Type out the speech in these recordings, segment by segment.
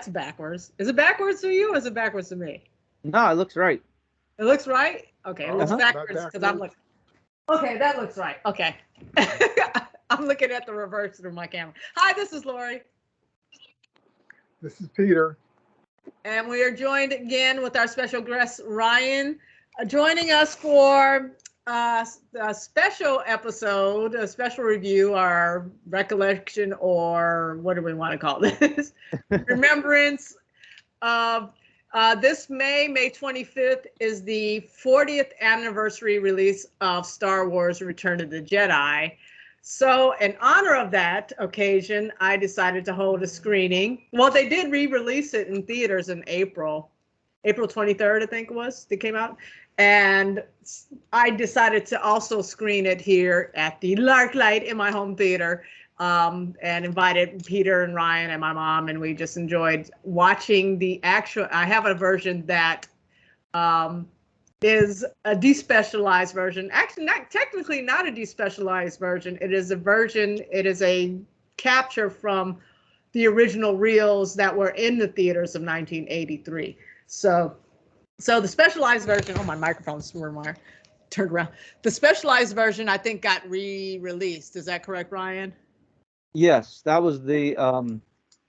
that's backwards. Is it backwards to you or is it backwards to me? No, it looks right. It looks right? Okay, it looks not backwards because I'm looking. Okay, that looks right. Okay. I'm looking at the reverse through my camera. Hi, this is Laurie. This is Peter. And we are joined again with our special guest, Ryan, joining us for a special episode, a special review, our recollection, or what do we want to call this? Remembrance of this May 25th is the 40th anniversary release of Star Wars Return of the Jedi. So in honor of that occasion, I decided to hold a screening. Well, they did re-release it in theaters in April 23rd, I think it was, it came out. And I decided to also screen it here at the Larklight in my home theater, and invited Peter and Ryan and my mom, and we just enjoyed watching the actual. I have a version that is a despecialized version. Actually, not technically not a despecialized version. It is a capture from the original reels that were in the theaters of 1983. So the specialized version, oh, my microphone's turned around. The specialized version, I think, got re-released. Is that correct, Ryan? Yes, that was the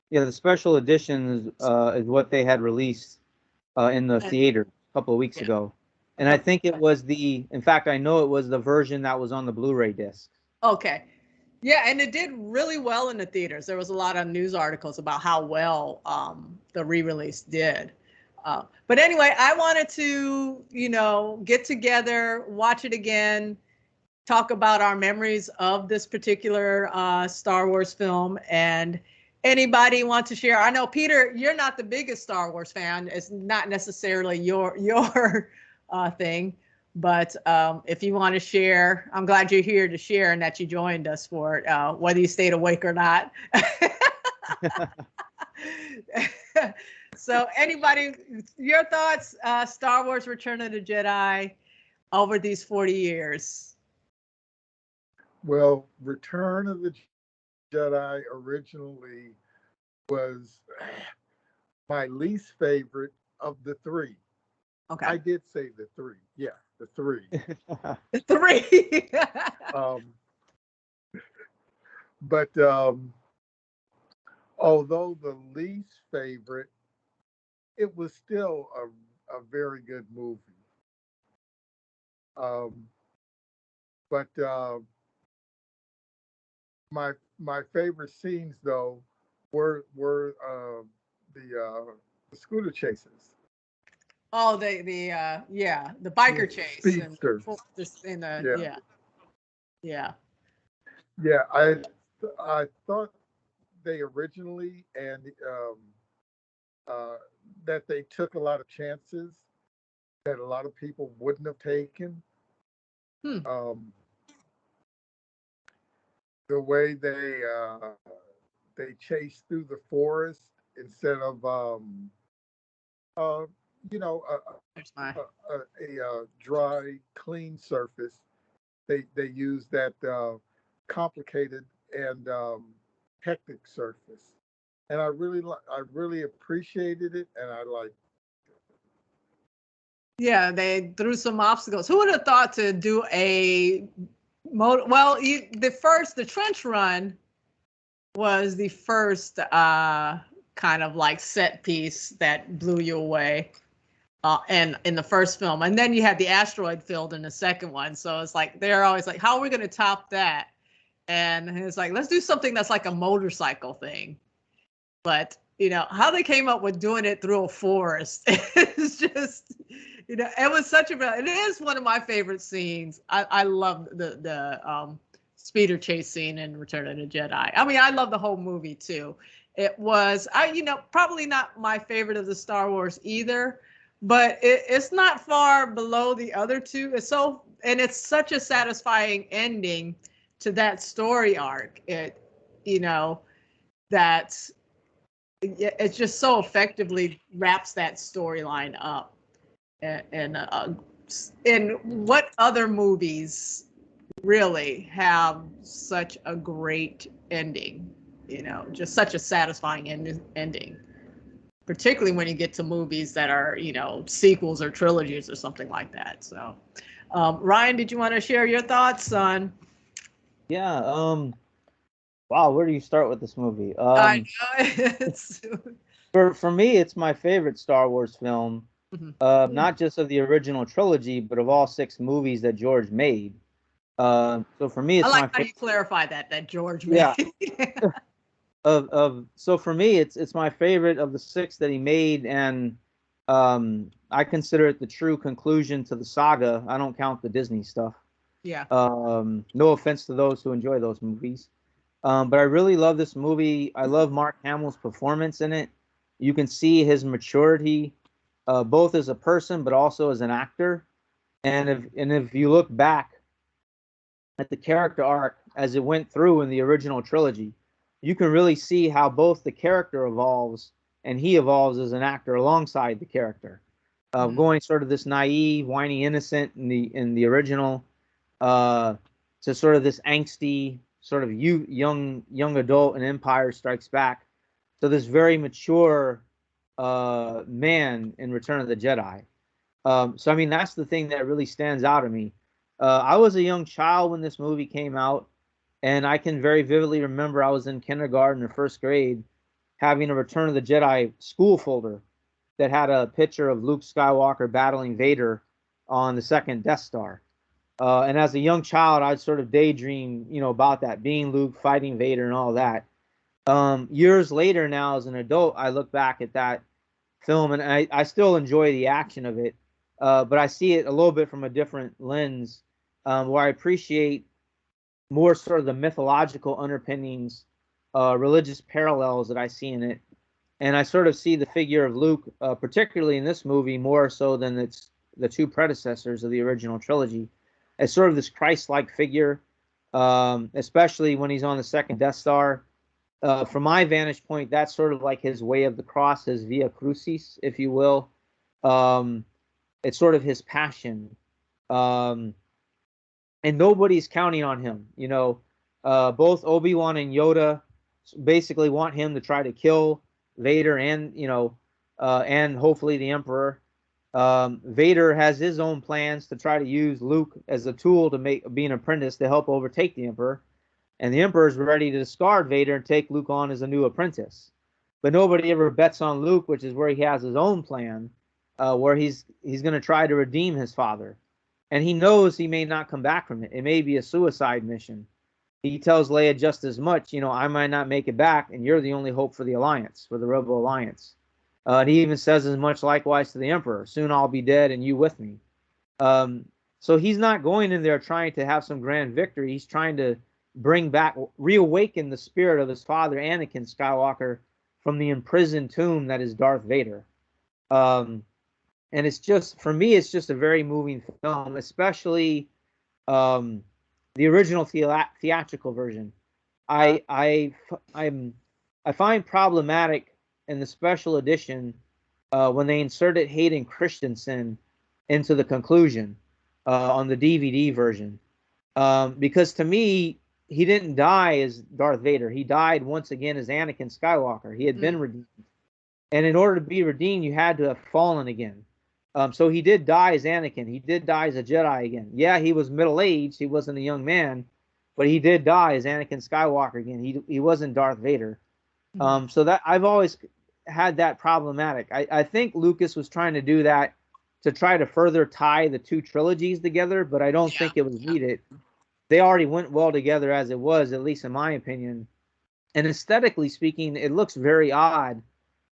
the special edition is what they had released in the theater a couple of weeks ago. And I think it was in fact, I know it was the version that was on the Blu-ray disc. Okay. Yeah, and it did really well in the theaters. There was a lot of news articles about how well the re-release did. But anyway, I wanted to, get together, watch it again, talk about our memories of this particular Star Wars film. And anybody want to share? I know, Peter, you're not the biggest Star Wars fan. It's not necessarily your thing. But if you want to share, I'm glad you're here to share and that you joined us for it, whether you stayed awake or not. So anybody, your thoughts, Star Wars Return of the Jedi over these 40 years? Well, Return of the Jedi originally was my least favorite of the three. Okay. I did say the three. Yeah, the three. The three. But although the least favorite, it was still a very good movie. But my favorite scenes though were the scooter chases. Oh, the biker chase. Speedsters. Yeah. I thought they originally and that they took a lot of chances that a lot of people wouldn't have taken. The way they chase through the forest instead of a dry, clean surface. They use that complicated and hectic surface, and I really appreciated it, and I liked it. Yeah, they threw some obstacles. Who would have thought to do the trench run was the first kind of like set piece that blew you away, and in the first film, and then you had the asteroid field in the second one. So it's like they're always like, how are we going to top that? And it's like, let's do something that's like a motorcycle thing. But how they came up with doing it through a forest is just, it was it is one of my favorite scenes. I love the speeder chase scene in Return of the Jedi. I mean, I love the whole movie too. It was, probably not my favorite of the Star Wars either, but it's not far below the other two. It's such a satisfying ending to that story arc. It just so effectively wraps that storyline up. And what other movies really have such a great ending? Just such a satisfying ending. particularly when you get to movies that are, you know, sequels or trilogies or something like that. So, Ryan, did you want to share your thoughts on? Yeah. Wow. Where do you start with this movie? I know it's. For me, it's my favorite Star Wars film. Mhm. Not just of the original trilogy, but of all 6 movies that George made. So for me, I it's like my how favorite. you clarify that George made. Yeah. So for me, it's my favorite of the 6 that he made, and I consider it the true conclusion to the saga. I don't count the Disney stuff. Yeah. No offense to those who enjoy those movies. But I really love this movie. I love Mark Hamill's performance in it. You can see his maturity, both as a person but also as an actor. And if you look back at the character arc as it went through in the original trilogy, you can really see how both the character evolves and he evolves as an actor alongside the character, going sort of this naive, whiny innocent in the original, uh, to sort of this angsty sort of young adult in Empire Strikes Back, to this very mature man in Return of the Jedi. So I mean, that's the thing that really stands out to me. I was a young child when this movie came out, and I can very vividly remember I was in kindergarten or first grade, having a Return of the Jedi school folder that had a picture of Luke Skywalker battling Vader on the second Death Star. And as a young child, I'd sort of daydream, about that, being Luke, fighting Vader, and all that. Years later, now as an adult, I look back at that film, and I still enjoy the action of it, but I see it a little bit from a different lens, where I appreciate more sort of the mythological underpinnings, religious parallels that I see in it, and I sort of see the figure of Luke, particularly in this movie, more so than it's the 2 predecessors of the original trilogy, as sort of this Christ-like figure, especially when he's on the second Death Star. From my vantage point, that's sort of like his way of the cross, his Via Crucis, if you will. It's sort of his passion. Um, and nobody's counting on him. Both Obi-Wan and Yoda basically want him to try to kill Vader and hopefully the Emperor. Vader has his own plans to try to use Luke as a tool to be an apprentice to help overtake the Emperor. And the Emperor's ready to discard Vader and take Luke on as a new apprentice. But nobody ever bets on Luke, which is where he has his own plan, where he's going to try to redeem his father. And he knows he may not come back from it. It may be a suicide mission. He tells Leia just as much, I might not make it back, and you're the only hope for the Alliance, for the Rebel Alliance. And he even says as much likewise to the Emperor. Soon I'll be dead and you with me. So he's not going in there trying to have some grand victory. He's trying to reawaken the spirit of his father, Anakin Skywalker, from the imprisoned tomb that is Darth Vader. And it's just, for me, it's just a very moving film, especially the original theatrical version. I find problematic in the special edition when they inserted Hayden Christensen into the conclusion on the DVD version, because to me, he didn't die as Darth Vader. He died once again as Anakin Skywalker. He had been redeemed. And in order to be redeemed, you had to have fallen again. So he did die as Anakin. He did die as a Jedi again. Yeah, he was middle-aged. He wasn't a young man. But he did die as Anakin Skywalker again. He wasn't Darth Vader. So that I've always had that problematic. I think Lucas was trying to do that to try to further tie the 2 trilogies together, but I don't think it was needed. They already went well together as it was, at least in my opinion. And aesthetically speaking, it looks very odd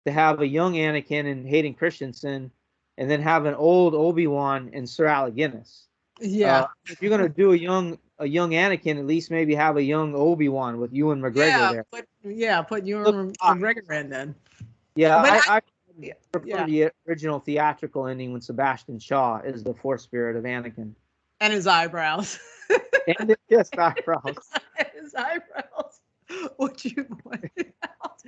to have a young Anakin and Hayden Christensen, and then have an old Obi-Wan and Sir Alec Guinness. Yeah. If you're gonna do a young Anakin, at least maybe have a young Obi-Wan with Ewan McGregor there. Put Ewan McGregor in then. Yeah, But I prefer the original theatrical ending when Sebastian Shaw is the Force spirit of Anakin. And his eyebrows. And his eyebrows. His eyebrows. What you pointed out.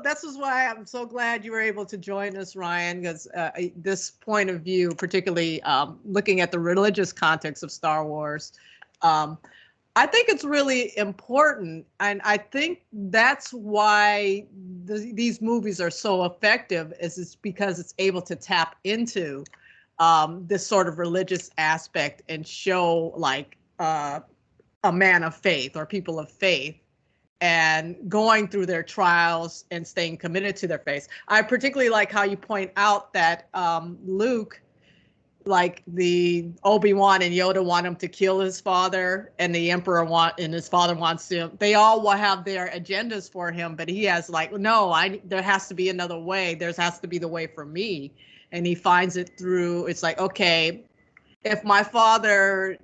This is why I'm so glad you were able to join us, Ryan, because this point of view, particularly looking at the religious context of Star Wars, I I think it's really important, and I think that's why these movies are so effective. Is it's because it's able to tap into this sort of religious aspect and show like a man of faith or people of faith and going through their trials and staying committed to their faith. I particularly like how you point out that Luke, like the Obi-Wan and Yoda want him to kill his father, and the Emperor and his father wants to, they all will have their agendas for him, but he has like, no, there has to be another way. There has to be the way for me. And he finds it through, it's like, okay, if my father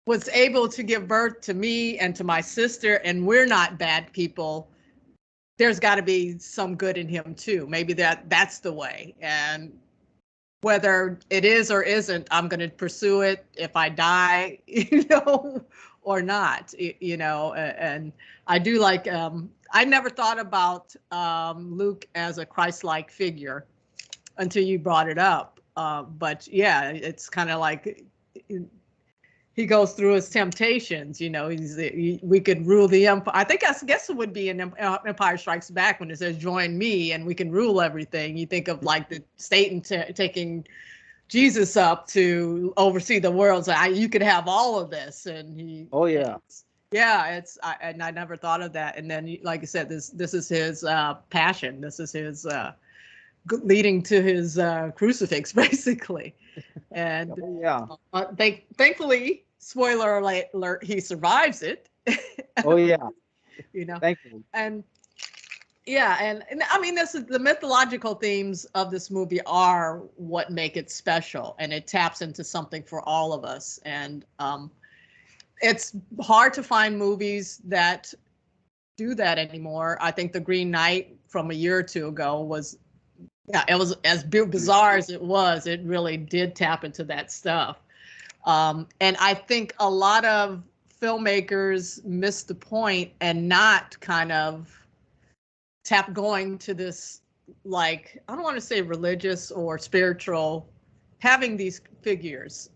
was able to give birth to me and to my sister, and we're not bad people, there's got to be some good in him too. Maybe that's the way. And whether it is or isn't, I'm going to pursue it if I die, or not, and I do like, I never thought about Luke as a Christ-like figure until you brought it up. But yeah, it's kind of like he goes through his temptations, we could rule the empire. I guess it would be in Empire Strikes Back when it says join me and we can rule everything. You think of like the Satan taking Jesus up to oversee the world. So you could have all of this. And he, oh yeah. And I never thought of that. And then, like I said, this is his passion. This is his leading to his crucifix, basically. And yeah, thankfully, spoiler alert, he survives it. oh yeah, thankfully. And yeah, and I mean, this is the mythological themes of this movie are what make it special, and it taps into something for all of us. And it's hard to find movies that do that anymore. I think The Green Knight from a year or two ago was, yeah, it was as bizarre as it was. It really did tap into that stuff. And I think a lot of filmmakers missed the point and not kind of going to this, like, I don't want to say religious or spiritual, having these figures,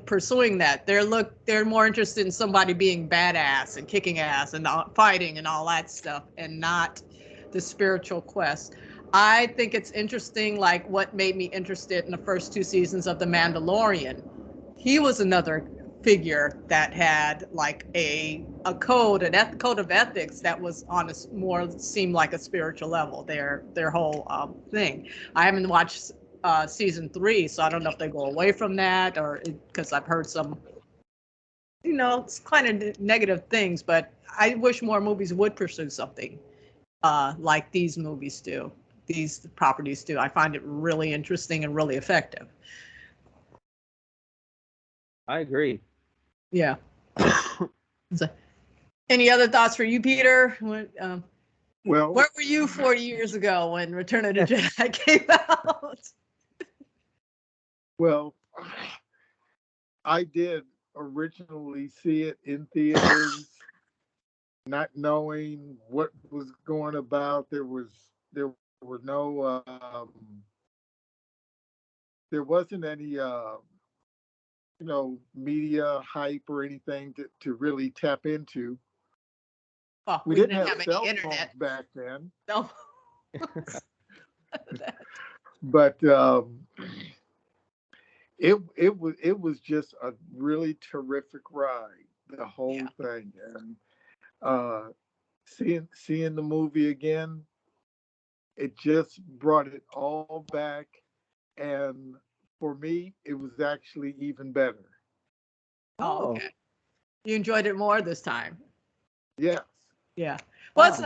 pursuing that. They're more interested in somebody being badass and kicking ass and fighting and all that stuff, and not the spiritual quest. I think it's interesting, like what made me interested in the first 2 seasons of The Mandalorian. He was another figure that had like a code, code of ethics that was on seemed like a spiritual level. Their whole thing. I haven't watched season 3, so I don't know if they go away from that, or because I've heard some, it's kind of negative things. But I wish more movies would pursue something like these movies do. These properties do. I find it really interesting and really effective. I agree. Yeah. So, any other thoughts for you, Peter? Well, where were you 40 years ago when Return of the Jedi came out? Well, I did originally see it in theaters, not knowing what was going about. There wasn't any media hype or anything to really tap into. Well, we didn't have any cell internet phones back then. No. But it was just a really terrific ride, the whole thing. And seeing the movie again, it just brought it all back. And for me, it was actually even better. Oh, okay. You enjoyed it more this time? Yes. Yeah. Well,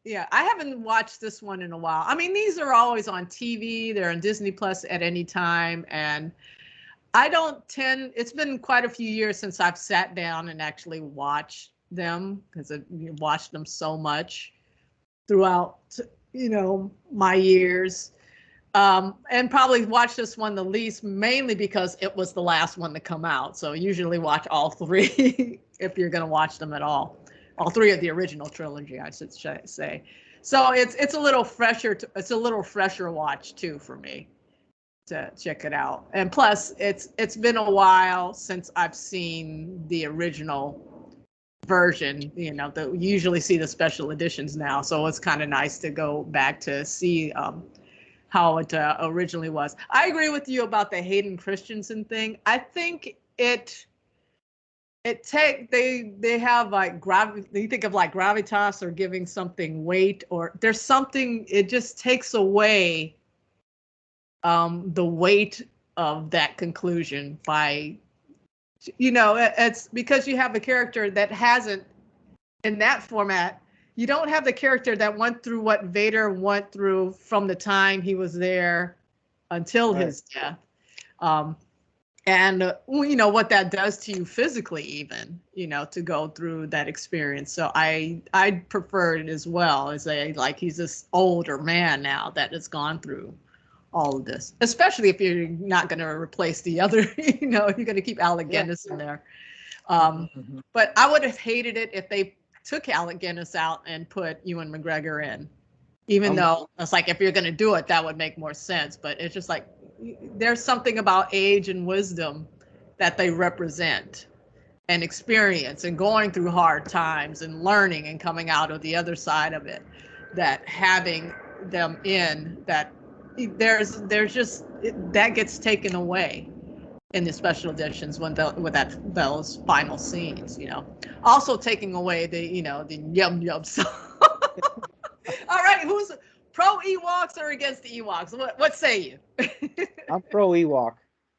yeah. I haven't watched this one in a while. I mean, these are always on TV. They're on Disney Plus at any time. And it's been quite a few years since I've sat down and actually watched them, because I've watched them so much throughout, my years. And probably watched this one the least, mainly because it was the last one to come out. So usually watch all 3 if you're going to watch them at all. All 3 of the original trilogy, I should say. So it's a little fresher. It's a little fresher watch too for me. to check it out. And plus, it's been a while since I've seen the original version. You usually see the special editions now, so it's kind of nice to go back to see how it originally was. I agree with you about the Hayden Christensen thing. I think they have like you think of like gravitas or giving something weight, or there's something, it just takes away the weight of that conclusion by, it's because you have a character that hasn't, in that format, you don't have the character that went through what Vader went through from the time he was there until his death. And what that does to you physically, even, to go through that experience. So I prefer it as well, as he's this older man now that has gone through all of this, especially if you're not going to replace the other, you're going to keep Alec Guinness in there. But I would have hated it if they took Alec Guinness out and put Ewan McGregor in, even though it's like, if you're going to do it, that would make more sense. But it's just like, there's something about age and wisdom that they represent, and experience, and going through hard times and learning and coming out of the other side of it, that having them in that, there's just, that gets taken away in the special editions with those final scenes, also taking away the yum yum song. All right, who's pro Ewoks or against the Ewoks? What say you? I'm pro Ewok.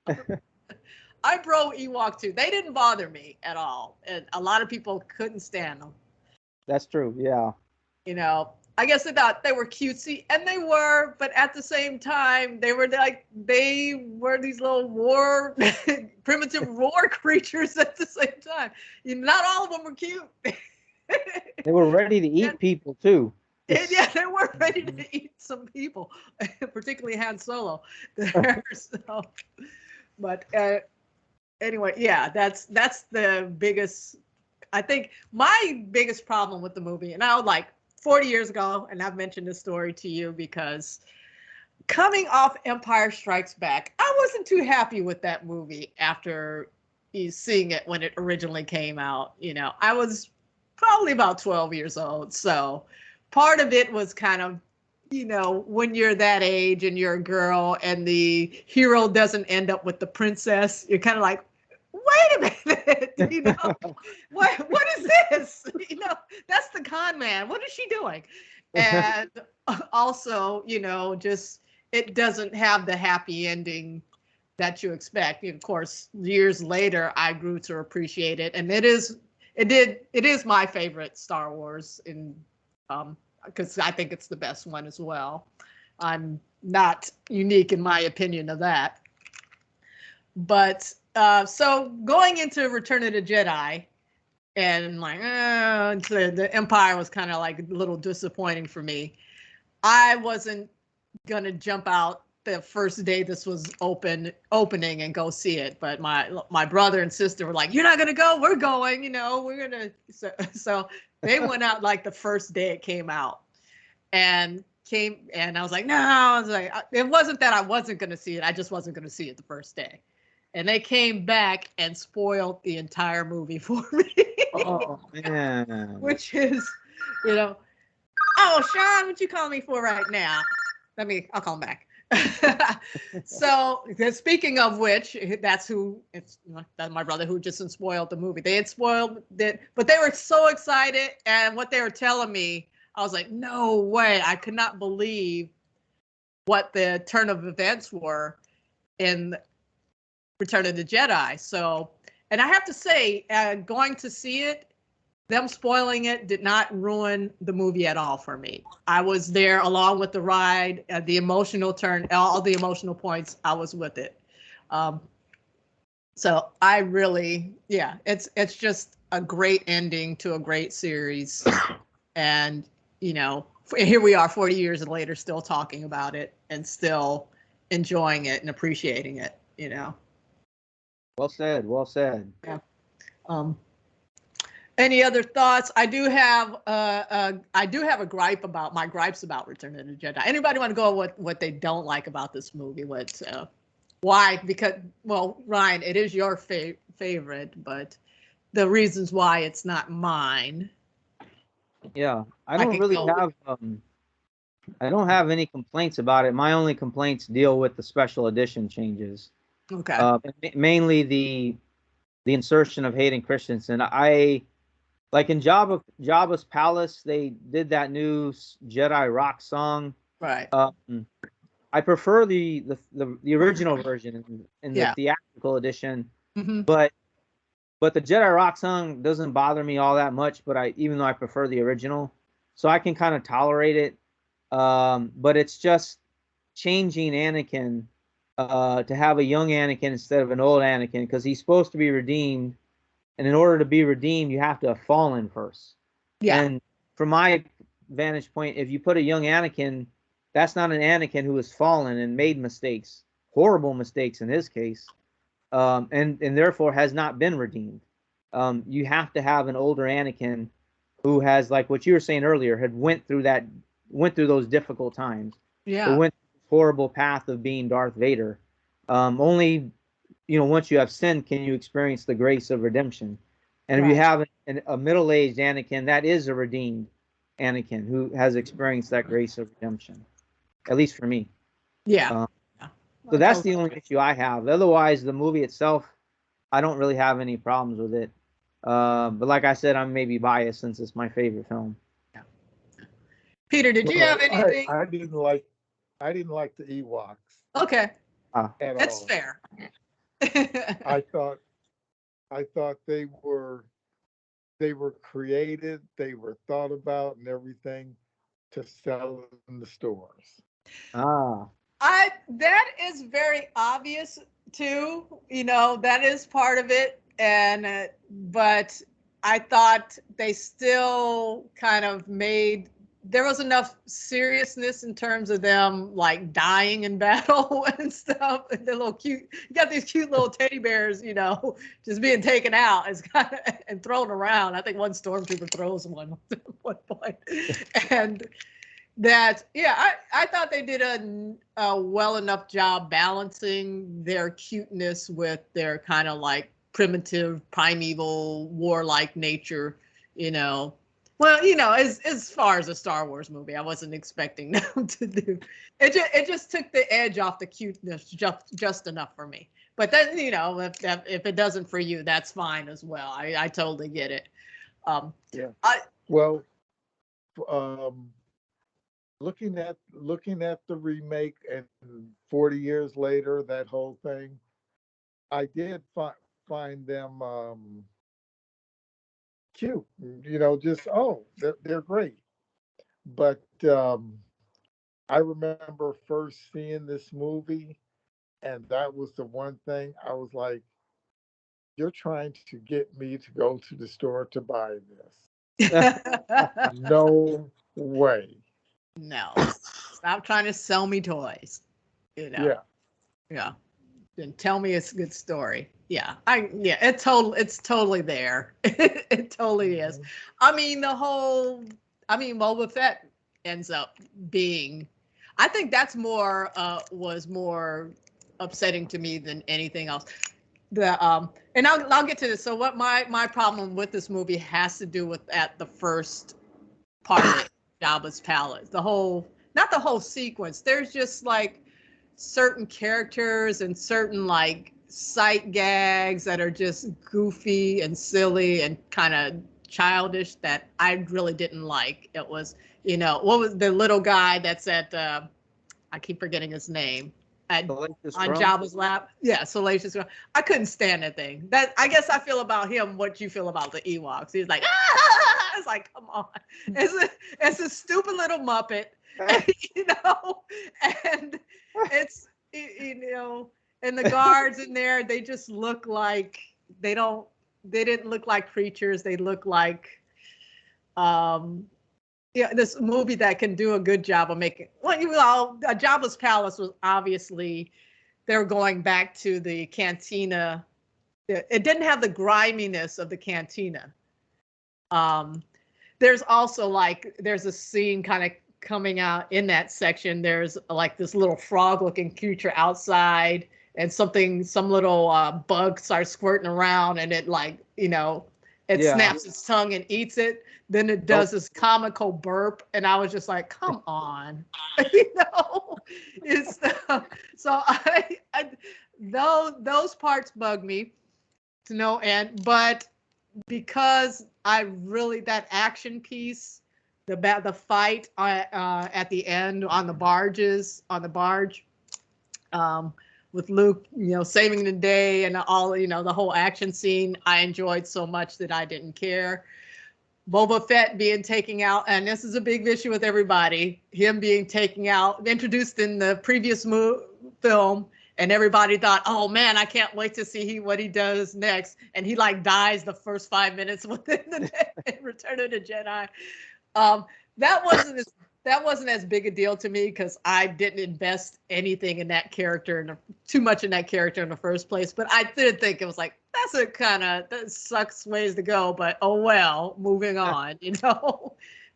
I'm pro Ewok too. They didn't bother me at all, and a lot of people couldn't stand them. That's true. Yeah. I guess they thought they were cutesy, and they were, but at the same time, they were these little primitive war creatures at the same time. Not all of them were cute. They were ready to eat people too. Yeah, they were ready to eat some people, particularly Han Solo. So, but anyway, yeah, that's the biggest. I think my biggest problem with the movie, and I was like 40 years ago, and I've mentioned this story to you, because coming off Empire Strikes Back, I wasn't too happy with that movie after seeing it when it originally came out. I was probably about 12 years old, so part of it was kind of, when you're that age and you're a girl and the hero doesn't end up with the princess, you're kind of like, wait a minute, what is this? That's the con man. What is she doing? And also, just, it doesn't have the happy ending that you expect. Of course, years later, I grew to appreciate it, and it is my favorite Star Wars, because I think it's the best one as well. I'm not unique in my opinion of that. But so going into Return of the Jedi, and like the Empire was kind of like a little disappointing for me. I wasn't gonna jump out the first day this was opening and go see it, but my brother and sister were like, "You're not gonna go? We're going. We're gonna." So they went out like the first day it came out, and I was like, "No." I was like, it wasn't that I wasn't gonna see it. I just wasn't gonna see it the first day. And they came back and spoiled the entire movie for me. Oh man. Which is, oh, Sean, what you calling me for right now? I'll call him back. So speaking of which, that's my brother who just spoiled the movie. They had spoiled it, but they were so excited, and what they were telling me, I was like, no way. I could not believe what the turn of events were in Return of the Jedi. So, and I have to say, going to see it, them spoiling it did not ruin the movie at all for me. I was there along with the ride, the emotional turn, all the emotional points, I was with it. So I really, it's just a great ending to a great series. And, here we are 40 years later, still talking about it and still enjoying it and appreciating it, Well said. Well said. Yeah. Any other thoughts? I do have a gripe about Return of the Jedi. Anybody want to go what they don't like about this movie? Why? Because, well, Ryan, it is your favorite, but the reasons why it's not mine. Yeah, I I don't can really go. have I don't have any complaints about it. My only complaints deal with the special edition changes. Okay. Mainly the insertion of Hayden Christensen. I like in Jabba's palace, they did that new Jedi rock song. Right. I prefer the original version in the Yeah. theatrical edition, Hmm. but the Jedi rock song doesn't bother me all that much. But even though I prefer the original, so I can kind of tolerate it. But it's just changing Anakin to have a young Anakin instead of an old Anakin because he's supposed to be redeemed, and in order to be redeemed, you have to have fallen first. Yeah. And from my vantage point, if you put a young Anakin, that's not an Anakin who has fallen and made mistakes, horrible mistakes in his case, and therefore has not been redeemed. You have to have an older Anakin who has, like what you were saying earlier, had went through those difficult times, or Yeah. went through this horrible path of being Darth Vader. Only, once you have sinned, can you experience the grace of redemption. And if you Right. have a middle-aged Anakin, that is a redeemed Anakin who has experienced that grace of redemption, at least for me. Yeah. Um, Yeah. so Well, that's the only issue I have. Otherwise, the movie itself, I don't really have any problems with it. But like I said, I'm maybe biased since it's my favorite film. yeah. Peter, did you have Well, anything? I didn't like the Ewoks Okay. Ah, at That's all. fair. I thought they were created, they were thought about and everything to sell in the stores. ah, That is very obvious too. That is part of it. And but I thought they still kind of made there was enough seriousness in terms of them like dying in battle and stuff. And the little cute, you got these cute little teddy bears, just being taken out as kind of and thrown around. I think one stormtrooper throws one at one point, and that I thought they did a well enough job balancing their cuteness with their kind of like primitive primeval warlike nature, you know well, as far as a Star Wars movie, I wasn't expecting them to do it just took the edge off the cuteness just enough for me. But then, if it doesn't for you, that's fine as well. I totally get it. Yeah. I Well, um, looking at the remake and 40 years later, that whole thing, I did find them cute. Just they're great. But I remember first seeing this movie, and that was the one thing I was like, "You're trying to get me to go to the store to buy this? No way." No, stop trying to sell me toys. You know, Yeah. yeah. Then tell me it's a good story. Yeah, it's totally there. It totally is. Mhm. I mean, Boba Fett ends up being. I think that's was more upsetting to me than anything else. And I'll get to this. So what my problem with this movie has to do with at the first part of it, Jabba's palace. Not the whole sequence. There's just like certain characters and certain like sight gags that are just goofy and silly and kind of childish that I really didn't like. It was, what was the little guy that's at I keep forgetting his name. Salacious On Crumb. Jabba's lap. Yeah, Salacious Crumb. I couldn't stand that thing. That I guess I feel about him what you feel about the Ewoks. He's like, ah! It's like, come on. It's a stupid little Muppet, you know, and it's and the guards in there, they just look like they didn't look like creatures. They look like this movie that can do a good job of making Jabba's palace was obviously they're going back to the cantina. It didn't have the griminess of the cantina. There's also there's a scene kind of coming out in that section. There's like this little frog looking creature outside and some little bug starts squirting around, and it like, it snaps its tongue and eats it. Then it does this comical burp, and I was just like, "Come on," It's so those parts bug me to no end. But because I really, that action piece, the fight at the end on the barge, with Luke, saving the day and all, the whole action scene, I enjoyed so much that I didn't care. Boba Fett being taken out, and this is a big issue with everybody, him being taken out, introduced in the previous film, and everybody thought, oh man, I can't wait to see what he does next. And he like dies the first 5 minutes within the Return of the Jedi. That wasn't as big a deal to me because I didn't invest anything in that character, too much in that character in the first place. But I did think it was like, that sucks ways to go, but oh well, moving on,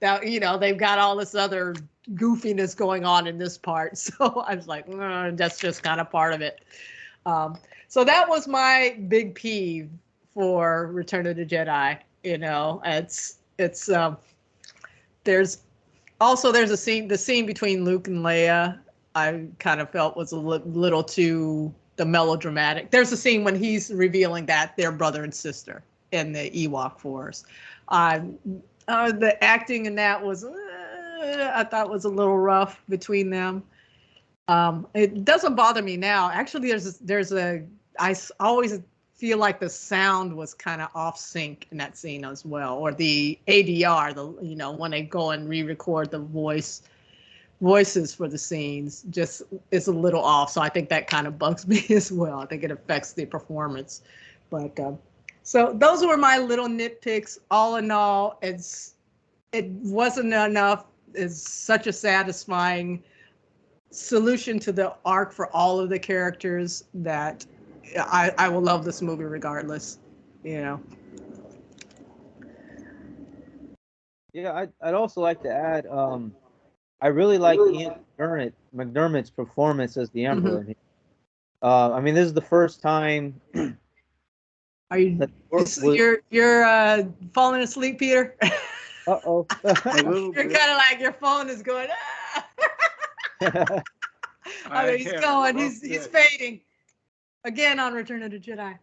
Now, they've got all this other goofiness going on in this part. So I was like, that's just kind of part of it. So that was my big peeve for Return of the Jedi. There's a scene, the scene between Luke and Leia, I kind of felt was a little too melodramatic. There's a scene when he's revealing that they're brother and sister in the Ewok Force. The acting in that was, I thought was a little between them. It doesn't bother me now. Actually, I always feel like the sound was kind of off sync in that scene as well, or the ADR, when they go and re-record the voices for the scenes, just is a little off. So I think that kind of bugs me as well. I think it affects the performance. But so those were my little nitpicks. All in all, it wasn't enough. It's such a satisfying solution to the arc for all of the characters that I will love this movie regardless. Yeah, I'd also like to add, I really like Ian McDermott's performance as the Emperor. I mean, this is the first time. Are you? You're falling asleep, Peter? Uh-oh. You're kind of like your phone is going. I mean, he's going. He's fading. Again on Return of the Jedi.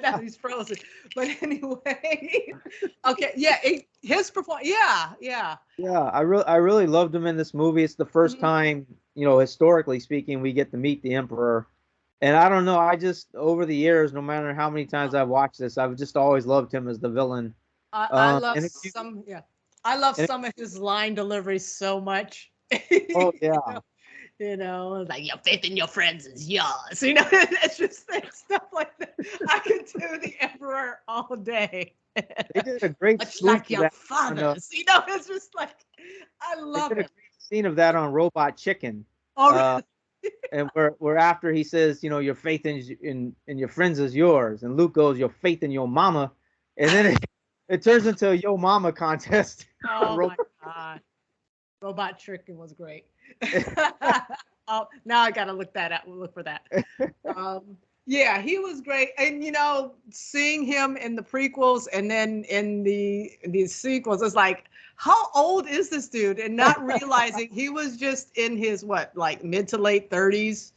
Now he's frozen. But anyway, okay, yeah, his performance, yeah. Yeah, I really loved him in this movie. It's the first time, historically speaking, we get to meet the Emperor. And I don't know, I just, over the years, no matter how many times I've watched this, I've just always loved him as the villain. I love some of his line delivery so much. Oh, yeah. Like your faith in your friends is yours. It's just stuff like that. I could do the Emperor all day. They did a great much like your fathers. It's just like I love it. They did a great scene of that on Robot Chicken. Oh, and where after he says, your faith in your friends is yours, and Luke goes, your faith in your mama, and then it turns into a Yo Mama contest. Oh my God. Robot Chicken was great. Oh, now I gotta look for that. Yeah, he was great, and seeing him in the prequels and then in the sequels, it's like, how old is this dude? And not realizing he was just in his mid to late 30s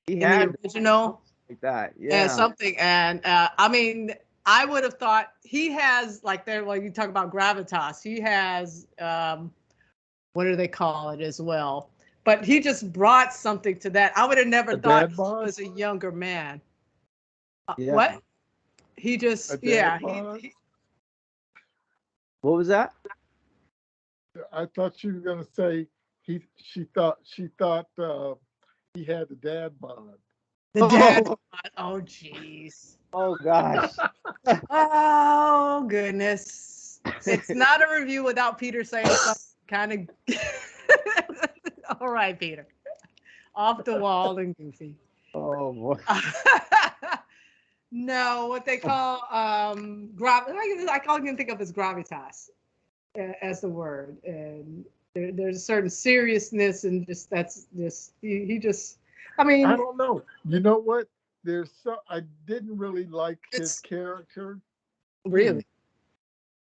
in the original, like that, yeah, something. And I mean, I would have thought he has you talk about gravitas. He has what do they call it as well? But he just brought something to that. I would have never thought he was a younger man. Yeah. What? He just, yeah. What was that? I thought you were gonna say she thought he had the dad bod. The dad bod. Oh, jeez. Oh gosh. Oh goodness. It's not a review without Peter saying something kind of. All right, Peter. Off the wall and goofy. Oh boy. No, what they call I can think of as gravitas as the word, and there's a certain seriousness and he just. I mean, I don't know. You know what? I didn't really like his it's character. really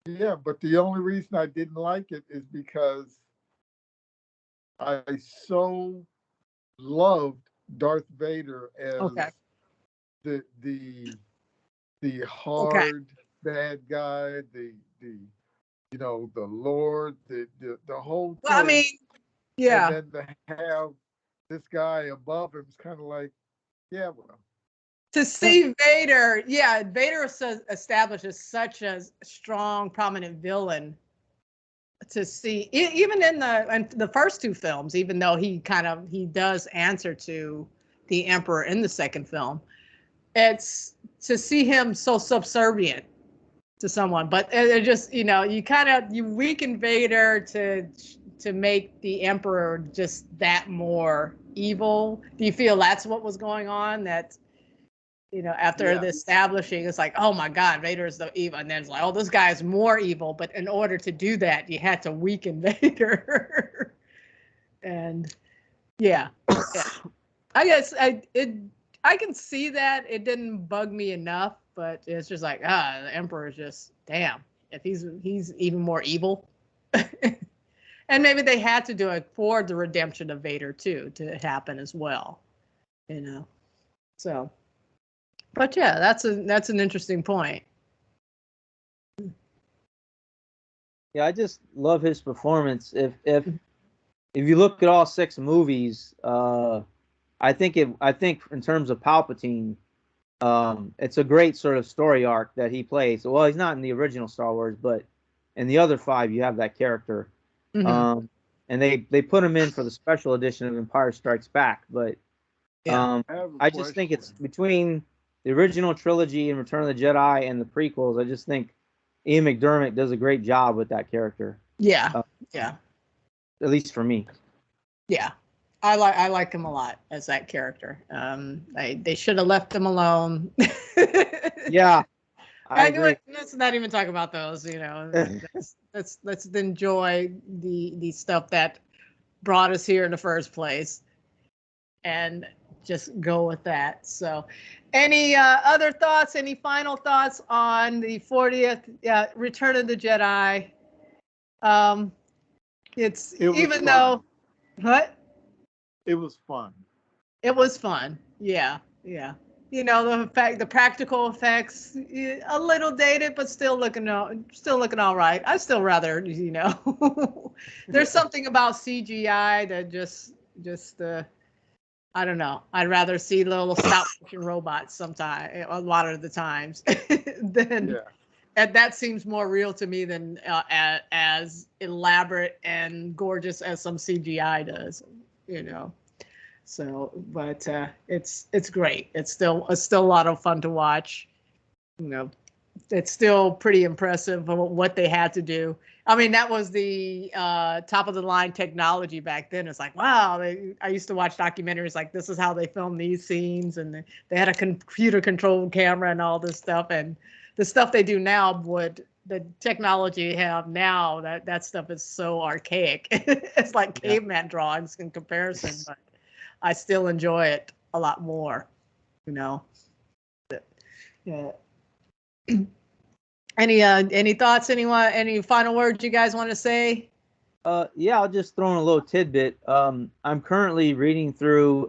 Yeah, but the only reason I didn't like it is because I so loved Darth Vader as okay. the the Okay. hard bad guy, the the Lord, the whole Well, I thing, mean, and yeah. then to have this guy above him is kind of like, yeah, well, To see Vader, yeah, Vader is established such a strong, prominent villain. To see, even in the first two films, even though he does answer to the Emperor in the second film, it's to see him so subservient to someone. But it just, you weaken Vader to make the Emperor just that more evil. Do you feel that's what was going on? That after yeah, the establishing, it's like, oh my God, Vader is the evil, and then it's like, oh, this guy is more evil. But in order to do that, you had to weaken Vader. And yeah, yeah. I guess I can see that. It didn't bug me enough, but it's just like, the Emperor is just damn. If he's even more evil. And maybe they had to do it for the redemption of Vader too to happen as well. So, but yeah, that's an interesting point. Yeah, I just love his performance. If you look at all six movies, I think in terms of Palpatine, it's a great sort of story arc that he plays. Well, he's not in the original Star Wars, but in the other five, you have that character. Mm-hmm. And they put him in for the special edition of Empire Strikes Back. But Yeah. I have a I just think it's question. between the original trilogy and Return of the Jedi and the prequels. I just think Ian McDermott does a great job with that character, Yeah. uh, Yeah. at least for me. Yeah. I like him a lot as that character. They should have left him alone. Yeah, I Anyway, agree. let's not even talk about those. Let's enjoy the stuff that brought us here in the first place, and just go with that. So, any other thoughts? Any final thoughts on the 40th Return of the Jedi? Um, it's It was even fun. though what It was fun. it was fun. Yeah, yeah. The practical effects a little dated, but still looking all right. I still rather there's something about CGI that just I don't know. I'd rather see little stop motion robots sometime a lot of the times than Yeah. and that seems more real to me than as elaborate and gorgeous as some CGI does. You know. So, but it's great. It's still a lot of fun to watch. You know, it's still pretty impressive what they had to do. I mean, that was the top of the line technology back then. It's like, wow. I used to watch documentaries like this is how they filmed these scenes, and they had a computer controlled camera and all this stuff. And the stuff they do now, the technology they have now, that stuff is so archaic. It's like Yeah. caveman drawings in comparison, but I still enjoy it a lot more. You know. Yeah. Any thoughts? Anyone? Any final words you guys want to say? Yeah, I'll just throw in a little tidbit. I'm currently reading through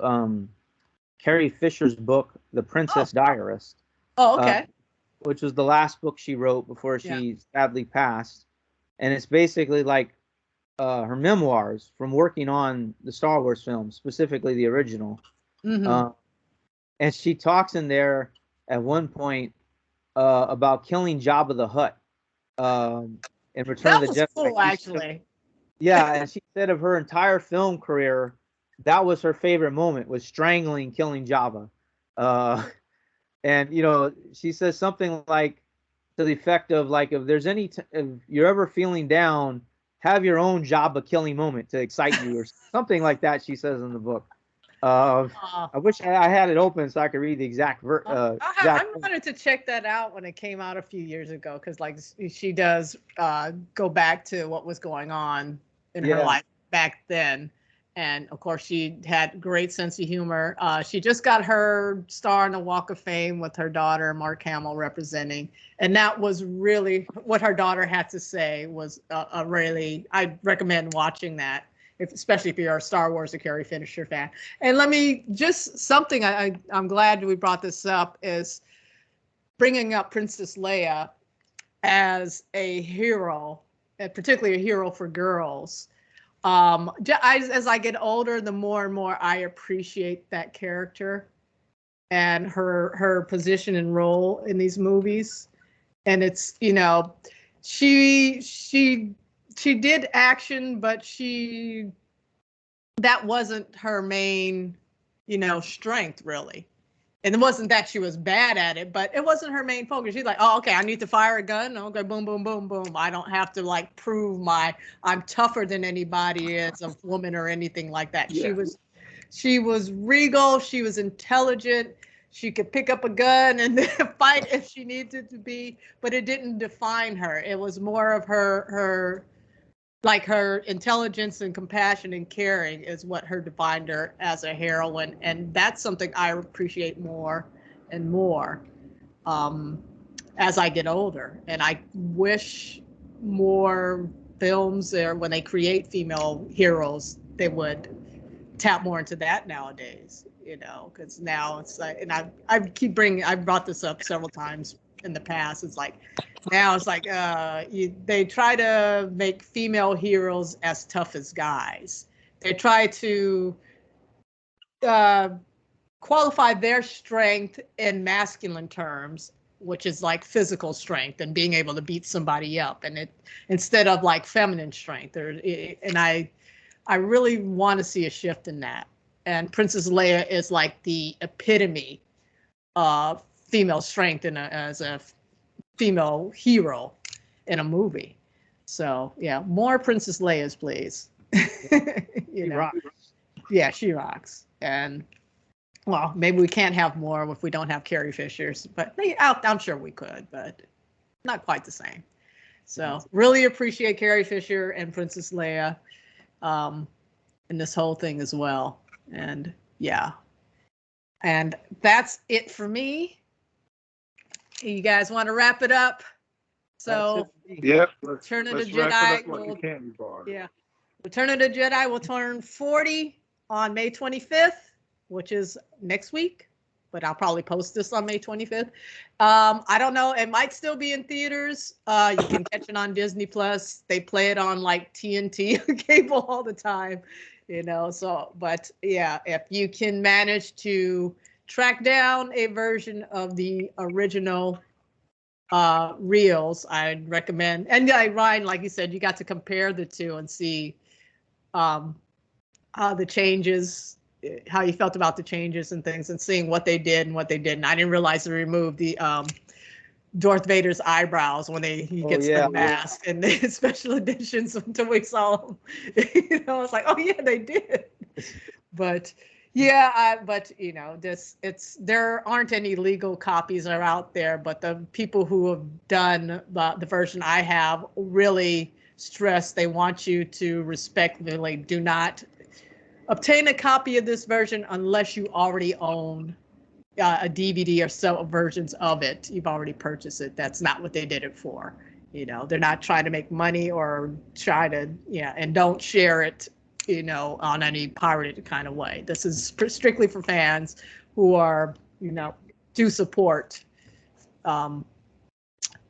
Carrie Fisher's book, The Oh, Princess Diarist, oh, uh, okay. which was the last book she wrote before Yeah. she sadly passed. And it's basically like her memoirs from working on the Star Wars films, specifically the original. Mm-hmm. Uh, and she talks in there at one point about killing Jabba the Hutt in Return of That the was Jedi. cool, actually. Yeah, and she said of her entire film career, that was her favorite moment, was strangling, killing Jabba. Uh, and she says something like to the effect of like, if there's if you're ever feeling down, have your own Jabba killing moment to excite you, or something like that. She says in the book. Uh, I wish I had it open so I could read the I exact. wanted to check that out when it came out a few years ago because, like, she does go back to what was going on in her Yeah, life back then, And of course, she had great sense of humor. She just got her star on the Walk of Fame with her daughter, Mark Hamill, representing. And that was really what her daughter had to say was a really, I recommend watching that, especially if you're a Star Wars or Carrie Fisher fan. And let me just, something I'm glad we brought this up is bringing up Princess Leia as a hero, and particularly a hero for girls. As I get older, the more and more I appreciate that character and her position and role in these movies. And it's, you know, she did action, but that wasn't her main, you know, strength really. And it wasn't that she was bad at it, but it wasn't her main focus. She's like, oh, okay, I need to fire a gun. Okay, boom, boom, boom, boom. I don't have to like prove I'm tougher than anybody as a woman or anything like that. Yeah. She was regal. She was intelligent. She could pick up a gun and fight if she needed to be, but it didn't define her. It was more of her intelligence and compassion and caring is what her defined her as a heroine. And that's something I appreciate more and more as I get older. And I wish more films, or when they create female heroes, they would tap more into that nowadays, you know, because now it's like, and I've brought this up several times in the past. It's like, now it's like they try to make female heroes as tough as guys. They try to qualify their strength in masculine terms, which is like physical strength and being able to beat somebody up, and it instead of like feminine strength. And I really want to see a shift in that. And Princess Leia is like the epitome of female strength as a female hero in a movie. So yeah, more Princess Leia's, please. You know, rocks. Yeah, she rocks. And well, maybe we can't have more if we don't have Carrie Fisher's, but I'm sure we could, but not quite the same. So really appreciate Carrie Fisher and Princess Leia in this whole thing as well. And yeah, and that's it for me. You guys want to wrap it up? So yep, Return of the Jedi. Yeah, Return of the Jedi will turn 40 on May 25th, which is next week. But I'll probably post this on May 25th. I don't know. It might still be in theaters. You can catch it on Disney Plus. They play it on like TNT cable all the time, you know. So, but yeah, if you can manage to track down a version of the original reels, I'd recommend. And Ryan, like you said, you got to compare the two and see how the changes, how you felt about the changes and things, and seeing what they did and what they didn't. I didn't realize they removed the Darth Vader's eyebrows when he gets the mask and the special editions until we saw them. You know, it's like, oh yeah, they did. But yeah, but you know, there aren't any legal copies are out there, but the people who have done the version I have really stress they want you to respectfully do not obtain a copy of this version unless you already own a DVD or several versions of it. You've already purchased it. That's not what they did it for. You know, they're not trying to make money or try to, and don't share it, you know, on any pirated kind of way. This is strictly for fans who are, you know, do support the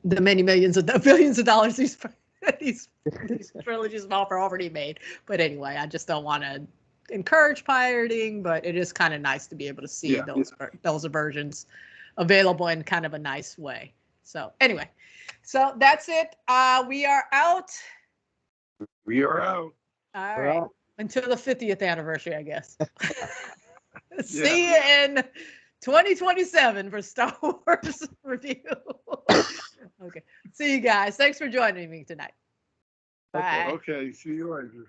many billions of dollars these trilogies have already made. But anyway, I just don't want to encourage pirating, but it is kind of nice to be able to see those versions available in kind of a nice way. So anyway, so that's it. We are out. We are out. All right. Until the 50th anniversary, I guess. See you in 2027 for Star Wars review. Okay. See you guys. Thanks for joining me tonight. Bye. Okay. See you later.